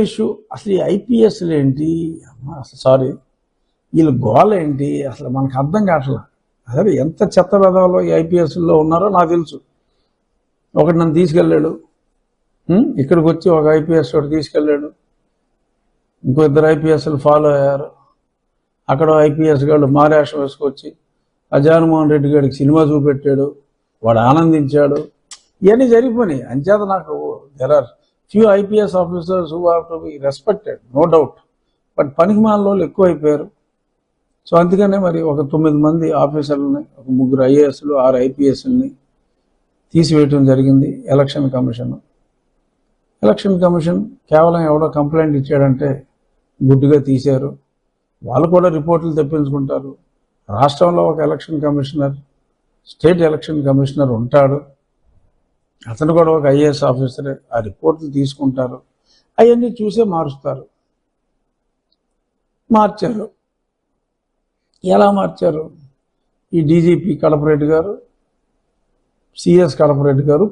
Issue అసలు ఈ ఐపీఎస్లు ఏంటి అసలు సారీ వీళ్ళ గోల ఏంటి అసలు మనకు అర్థం కావట్లా. అదే ఎంత చెత్త వెధవలో ఈ ఐపీఎస్లో ఉన్నారో నాకు తెలుసు. ఒకటి నన్ను తీసుకెళ్ళాడు, ఇక్కడికి వచ్చి ఒక ఐపీఎస్ ఒకటి తీసుకెళ్ళాడు, ఇంకో ఇద్దరు ఐపీఎస్లు ఫాలో అయ్యారు. అక్కడ ఐపీఎస్ గారు మారేషం వేసుకొచ్చి ఆ జగన్మోహన్ రెడ్డి గారికి సినిమా చూపెట్టాడు, వాడు ఆనందించాడు. ఇవన్నీ జరిగిపోయినాయి. అంచేత నాకు there are few IPS officers who have to be respected, no doubt. But పనికిమాలిన వాళ్ళు ఎక్కువ అయిపోయారు. సో అందుకనే మరి ఒక 9 మంది ఆఫీసర్లని, ఒక 3 ఐఏఎస్లు, 6 ఐపీఎస్ని తీసివేయటం జరిగింది ఎలక్షన్ కమిషన్. ఎలక్షన్ కమిషన్ కేవలం ఎవడో కంప్లైంట్ ఇచ్చాడంటే గుడ్డుగా తీశారు. వాళ్ళు కూడా రిపోర్టులు తెప్పించుకుంటారు. రాష్ట్రంలో ఒక election commissioner, state election commissioner ఉంటాడు. అతను కూడా ఒక ఐఏఎస్ ఆఫీసరే. ఆ రిపోర్టులు తీసుకుంటారు, అవన్నీ చూసే మారుస్తారు. మార్చారు. ఎలా మార్చారు? ఈ డీజీపీ కడపరెడ్డి గారు, సిఎస్ కడపరెడ్డి గారు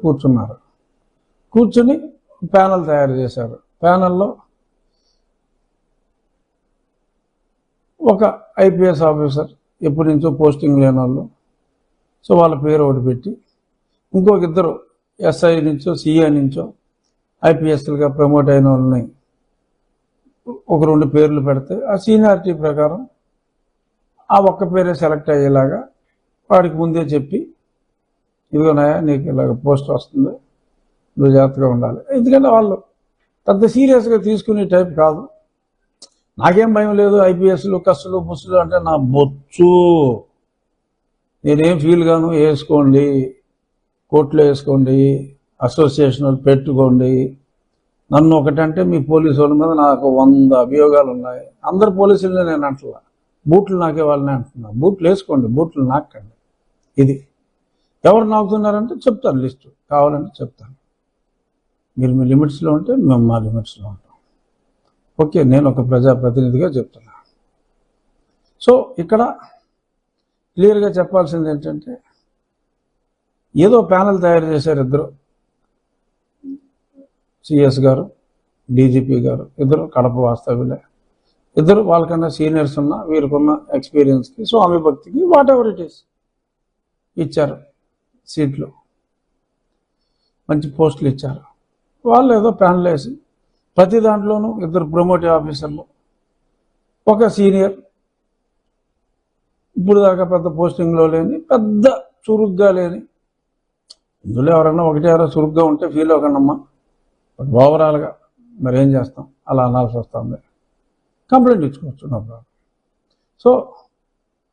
కూర్చుని ప్యానల్ తయారు చేశారు. ప్యానల్లో ఒక ఐపీఎస్ ఆఫీసర్, ఎప్పటి నుంచో పోస్టింగ్ లేని వాళ్ళు, సో వాళ్ళ పేరు ఒకటి పెట్టి, ఇంకొక ఇద్దరు ఎస్ఐ నుంచో సిఐ నుంచో ఐపీఎస్లుగా ప్రమోట్ అయిన వాళ్ళని ఒక 2 పేర్లు పెడితే ఆ సీనియారిటీ ప్రకారం ఆ ఒక్క పేరే సెలెక్ట్ అయ్యేలాగా వాడికి ముందే చెప్పి, ఇదిగోనాయా నీకు ఇలాగ పోస్ట్ వస్తుంది, నువ్వు జాగ్రత్తగా ఉండాలి. ఎందుకంటే వాళ్ళు పెద్ద సీరియస్గా తీసుకునే టైప్ కాదు. నాకేం భయం లేదు, ఐపీఎస్లు కస్సులు పుస్సులు అంటే నా బొచ్చు, నేనేం ఫీల్ గాను. వేసుకోండి, కోర్టులో వేసుకోండి, అసోసియేషన్ పెట్టుకోండి. నన్ను ఒకటంటే మీ పోలీసు వాళ్ళ మీద నాకు 100 అభియోగాలు ఉన్నాయి. అందరు పోలీసులనే నేను అంటలా, బూట్లు నాకే వాళ్ళనే అంటున్నా. బూట్లు వేసుకోండి, బూట్లు నాకండి. ఇది ఎవరు నాకుతున్నారంటే చెప్తాను, లిస్టు కావాలంటే చెప్తాను. మీరు మీ లిమిట్స్లో ఉంటే మేము మా లిమిట్స్లో ఉంటాం. ఓకే, నేను ఒక ప్రజాప్రతినిధిగా చెప్తున్నా. సో ఇక్కడ క్లియర్గా చెప్పాల్సింది ఏంటంటే, ఏదో ప్యానల్ తయారు చేశారు ఇద్దరు, సిఎస్ గారు, డీజీపీ గారు, ఇద్దరు కడప వాస్తవ్యులే. ఇద్దరు వాళ్ళకన్నా సీనియర్స్ ఉన్న, వీరికున్న ఎక్స్పీరియన్స్కి, స్వామి భక్తికి, వాట్ ఎవర్ ఇట్ ఈస్ ఇచ్చారు. సీట్లు, మంచి పోస్టులు ఇచ్చారు. వాళ్ళు ఏదో ప్యానల్ వేసి ప్రతి దాంట్లోనూ ఇద్దరు ప్రమోటివ్ ఆఫీసర్లు, ఒక సీనియర్, ఇప్పుడు దాకా పెద్ద పోస్టింగ్లో లేని, పెద్ద చురుగ్గా లేని. ఇందులో ఎవరన్నా ఒకటి ఎవరో చురుగ్గా ఉంటే ఫీల్ అవ్వకండమ్మా. బట్ ఓవరాల్గా మరి ఏం చేస్తాం, అలా అనాల్సి వస్తుంది. కంప్లైంట్ ఇచ్చుకోవచ్చు, నో ప్రాబ్లం. సో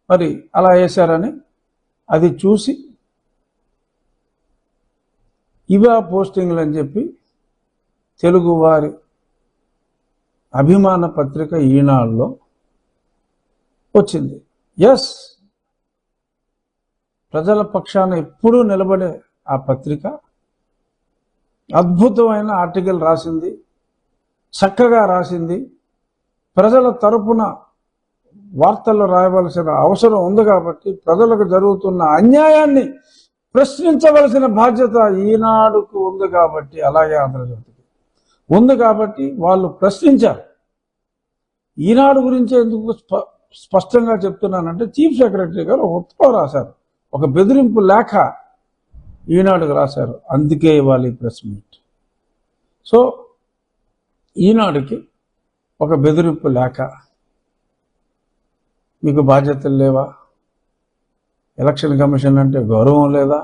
మరి అలా వేశారని అది చూసి ఇవా పోస్టింగ్లు అని చెప్పి తెలుగువారి అభిమాన పత్రిక ఈనాడులో వచ్చింది. ఎస్, ప్రజల పక్షాన ఎప్పుడూ నిలబడే ఆ పత్రిక అద్భుతమైన ఆర్టికల్ రాసింది, చక్కగా రాసింది. ప్రజల తరపున వార్తల్లో రాయవలసిన అవసరం ఉంది కాబట్టి, ప్రజలకు జరుగుతున్న అన్యాయాన్ని ప్రశ్నించవలసిన బాధ్యత ఈనాడుకు ఉంది కాబట్టి, అలాగే ఆంధ్రజ్యోతికి ఉంది కాబట్టి వాళ్ళు ప్రశ్నించారు. ఈనాడు గురించి ఎందుకు స్పష్టంగా చెప్తున్నానంటే, చీఫ్ సెక్రటరీ గారు ఒక ఉత్తరం రాశారు, ఒక బెదిరింపు లేఖ ఈనాడుకు రాశారు. అందుకే ఇవ్వాలి ప్రెస్ మీట్. సో ఈనాడుకి ఒక బెదిరింపు లేఖ, మీకు బాధ్యతలు లేవా? ఎలక్షన్ కమిషన్ అంటే గౌరవం లేదా?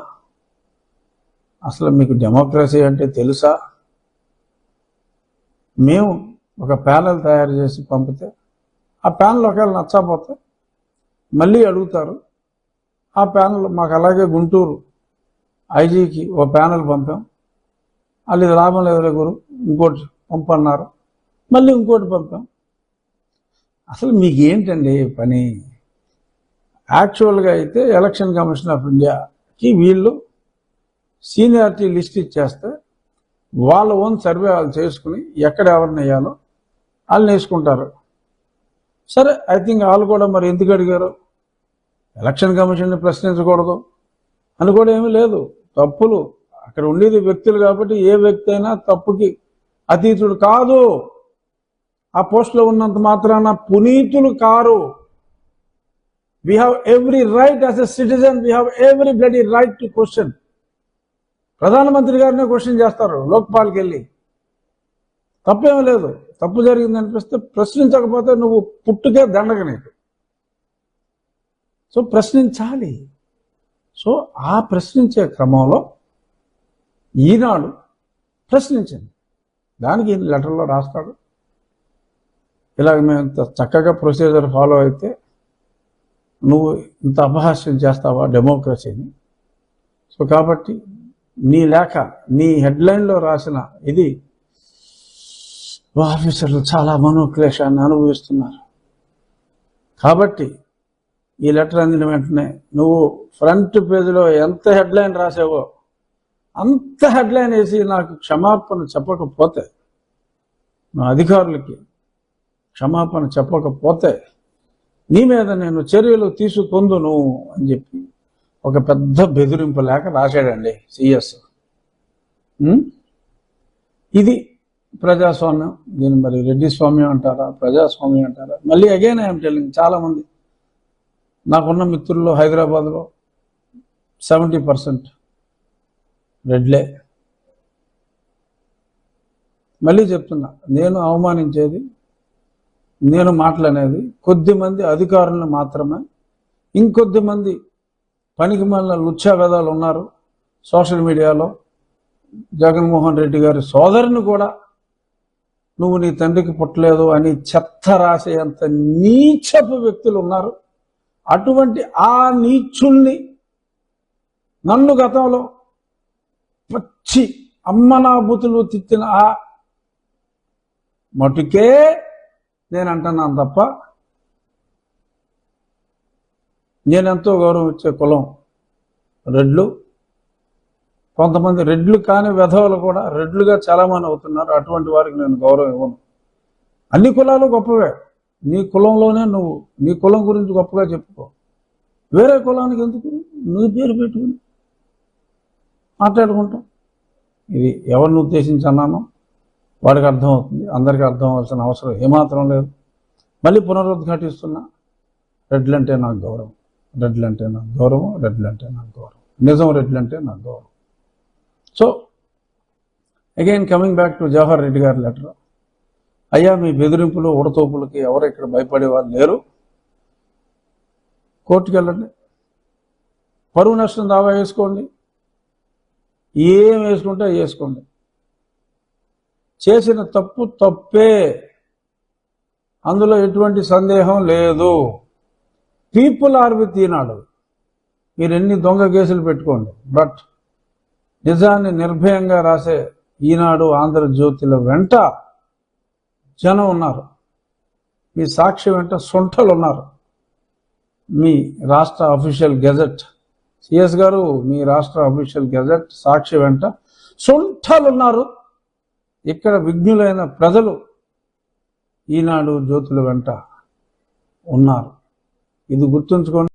అసలు మీకు డెమోక్రసీ అంటే తెలుసా? మేము ఒక ప్యానెల్ తయారు చేసి పంపితే, ఆ ప్యానెల్ ఒకవేళ నచ్చకపోతే మళ్ళీ అడుగుతారు. ఆ ప్యానెల్ మాకు అలాగే గుంటూరు ఐజీకి ఓ ప్యానెల్ పంపాం, వాళ్ళు ఇది లాభం లేదు గురు, ఇంకోటి పంపన్నారు, మళ్ళీ ఇంకోటి పంపాం. అసలు మీకు ఏంటండి పని? యాక్చువల్గా అయితే ఎలక్షన్ కమిషన్ ఆఫ్ ఇండియాకి వీళ్ళు సీనియారిటీ లిస్ట్ ఇచ్చేస్తే వాళ్ళ ఓన్ సర్వే వాళ్ళు చేసుకుని ఎక్కడ ఎవరిని వేయాలో వాళ్ళని వేసుకుంటారు. సరే, ఐ థింక్ వాళ్ళు కూడా మరి ఎందుకు అడిగారు, ఎలక్షన్ కమిషన్ని ప్రశ్నించకూడదు అని కూడా ఏమీ లేదు. తప్పులు అక్కడ ఉండేది వ్యక్తులు కాబట్టి ఏ వ్యక్తి అయినా తప్పుకి అతీతుడు కాదు. ఆ పోస్టులో ఉన్నంత మాత్రాన పునీతులు car. We have every right as a citizen, we have every bloody right to question. ప్రధానమంత్రి గారినే క్వశ్చన్ చేస్తారు లోక్పాల్కి వెళ్ళి. తప్పేమీ లేదు. తప్పు జరిగింది అనిపిస్తే ప్రశ్నించకపోతే నువ్వు పుట్టుకే దండగ నీకు. సో ప్రశ్నించాలి. సో ఆ ప్రశ్నించే క్రమంలో ఈనాడు ప్రశ్నించింది. దానికి లెటర్లో రాస్తాడు, ఇలాగ మేము ఇంత చక్కగా ప్రొసీజర్ ఫాలో అయితే నువ్వు ఇంత అపహాస్యం చేస్తావా డెమోక్రసీని? సో కాబట్టి నీ లేఖ, నీ హెడ్లైన్లో రాసిన ఇది ఆఫీసర్లు చాలా మనోక్లేశాన్ని అనుభవిస్తున్నారు. కాబట్టి ఈ లెటర్ అందిన వెంటనే నువ్వు ఫ్రంట్ పేజీలో ఎంత హెడ్లైన్ రాసావో అంత హెడ్లైన్ వేసి నాకు క్షమాపణ చెప్పకపోతే, నా అధికారులకి క్షమాపణ చెప్పకపోతే నీ మీద నేను చర్యలు తీసుకొందును అని చెప్పి ఒక పెద్ద బెదిరింపు లేఖ రాశాడండి సిఎస్. ఇది ప్రజాస్వామ్యం. దీన్ని మరి రెడ్డి స్వామ్యం అంటారా, ప్రజాస్వామ్యం అంటారా? మళ్ళీ అగైన్ ఐఎమ్ టెల్లింగ్, చాలామంది నాకున్న మిత్రుల్లో హైదరాబాద్లో 70% రెడ్లే. మళ్ళీ చెప్తున్నా, నేను అవమానించేది, నేను మాట్లాడేది కొద్దిమంది అధికారులను మాత్రమే. ఇంకొద్ది మంది పనికి మాలిన లుచ్చా వేదాలు ఉన్నారు సోషల్ మీడియాలో. జగన్మోహన్ రెడ్డి గారి సోదరుని కూడా నువ్వు నీ తండ్రికి పుట్టలేదు అని చెత్త రాసేంత నీచపు వ్యక్తులు ఉన్నారు. అటువంటి ఆ నీచుల్ని నన్ను గతంలో పచ్చి అమ్మనాబూతులు తిట్టిన ఆ మటుకే నేను అంటున్నాను తప్ప, నేనెంతో గౌరవం ఇచ్చే కులం రెడ్లు. కొంతమంది రెడ్లు కాని వెధవలు కూడా రెడ్లుగా చాలామంది అవుతున్నారు. అటువంటి వారికి నేను గౌరవం ఇవ్వను. అన్ని కులాలు గొప్పవే. నీ కులంలోనే నువ్వు నీ కులం గురించి గొప్పగా చెప్పుకో. వేరే కులానికి ఎందుకు నీ పేరు పెట్టుకుని మాట్లాడుకుంటాం? ఇది ఎవరిని ఉద్దేశించి అన్నానో వాడికి అర్థమవుతుంది. అందరికీ అర్థం అవ్వాల్సిన అవసరం ఏమాత్రం లేదు. మళ్ళీ పునరుద్ఘాటిస్తున్నా, రెడ్లంటే నాకు గౌరవం, రెడ్లంటే నాకు గౌరవం, రెడ్లంటే నాకు గౌరవం, నిజం రెడ్లంటే నాకు గౌరవం. So again coming back to Jawahar Reddy గారి లెటర్. అయ్యా, మీ బెదిరింపులు ఉడతోపులకి ఎవరు ఇక్కడ భయపడే వాళ్ళు లేరు. కోర్టుకు వెళ్ళండి, పరువు నష్టం దావా వేసుకోండి, ఏం వేసుకుంటే వేసుకోండి. చేసిన తప్పు తప్పే, అందులో ఎటువంటి సందేహం లేదు. పీపుల్ ఆర్ విత్ ఈనాడు. మీరు ఎన్ని దొంగ కేసులు పెట్టుకోండి, బట్ నిజాన్ని నిర్భయంగా రాసే ఈనాడు, ఆంధ్రజ్యోతిల వెంట జనం ఉన్నారు. మీ సాక్షి వెంట సొంటలు ఉన్నారు. మీ రాష్ట్ర అఫీషియల్ గెజెట్, సిఎస్ గారు, మీ రాష్ట్ర అఫీషియల్ గెజెట్ సాక్షి వెంట సొంటలు ఉన్నారు. ఇక్కడ విఘ్నులైన ప్రజలు ఈనాడు జ్యోతుల వెంట ఉన్నారు. ఇది గుర్తుంచుకోండి.